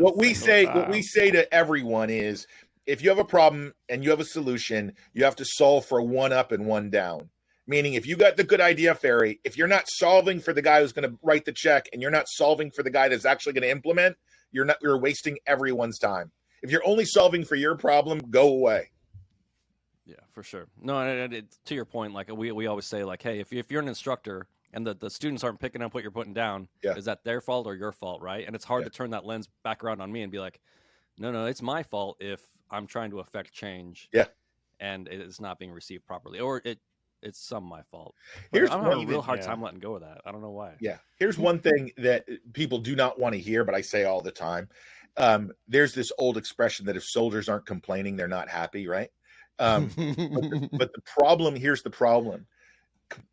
what we say to everyone is, if you have a problem and you have a solution, you have to solve for one up and one down. Meaning, if you got the good idea fairy, if you're not solving for the guy who's going to write the check and you're not solving for the guy that's actually going to implement, you're wasting everyone's time. If you're only solving for your problem, go away. Yeah, for sure. No, and to your point, like we always say, like, hey, if you're an instructor and the students aren't picking up what you're putting down, is that their fault or your fault, right? And it's hard to turn that lens back around on me and be like, no, it's my fault if I'm trying to affect change. Yeah. And it's not being received properly, or it's some my fault. I'm having a real hard time letting go of that. I don't know why. Yeah. Here's one thing that people do not want to hear, but I say all the time. There's this old expression that if soldiers aren't complaining, they're not happy, right? But the problem, here's the problem.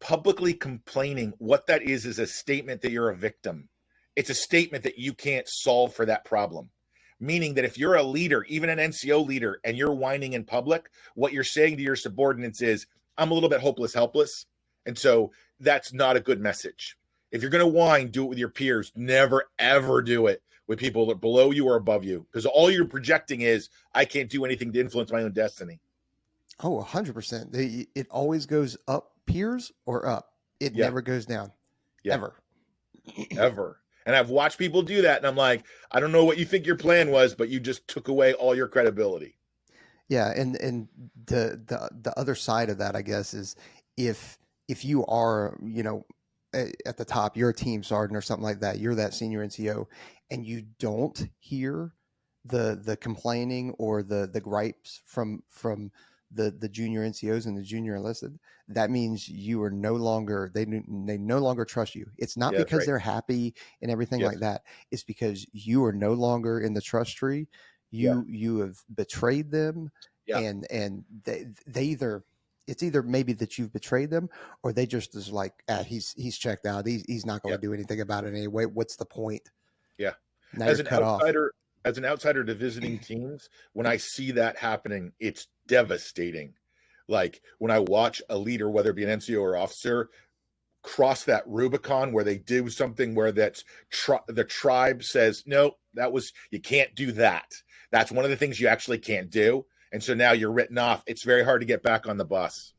Publicly complaining, what that is a statement that you're a victim. It's a statement that you can't solve for that problem. Meaning that if you're a leader, even an NCO leader, and you're whining in public, what you're saying to your subordinates is, I'm a little bit hopeless, helpless. And so that's not a good message. If you're going to whine, do it with your peers. Never, ever do it with people that are below you or above you. Because all you're projecting is, I can't do anything to influence my own destiny. Oh, 100%. It always goes up peers or up. It never goes down. Ever. Ever. And I've watched people do that. And I'm like, I don't know what you think your plan was, but you just took away all your credibility. Yeah. And the other side of that, I guess, is if you are, at the top, you're a team sergeant or something like that, you're that senior NCO, and you don't hear the complaining or the gripes from the junior NCOs and the junior enlisted, that means you are no longer, they no longer trust you. It's not because they're happy and everything like that. It's because you are no longer in the trust tree. You have betrayed them, and they either, it's either maybe that you've betrayed them, or they just is like, he's checked out. He's not going to do anything about it anyway. What's the point? Yeah. Now as an outsider to visiting teams, when I see that happening, it's devastating. Like when I watch a leader, whether it be an NCO or officer, cross that Rubicon where they do something where that's the tribe says, no, you can't do that. That's one of the things you actually can't do. And so now you're written off. It's very hard to get back on the bus.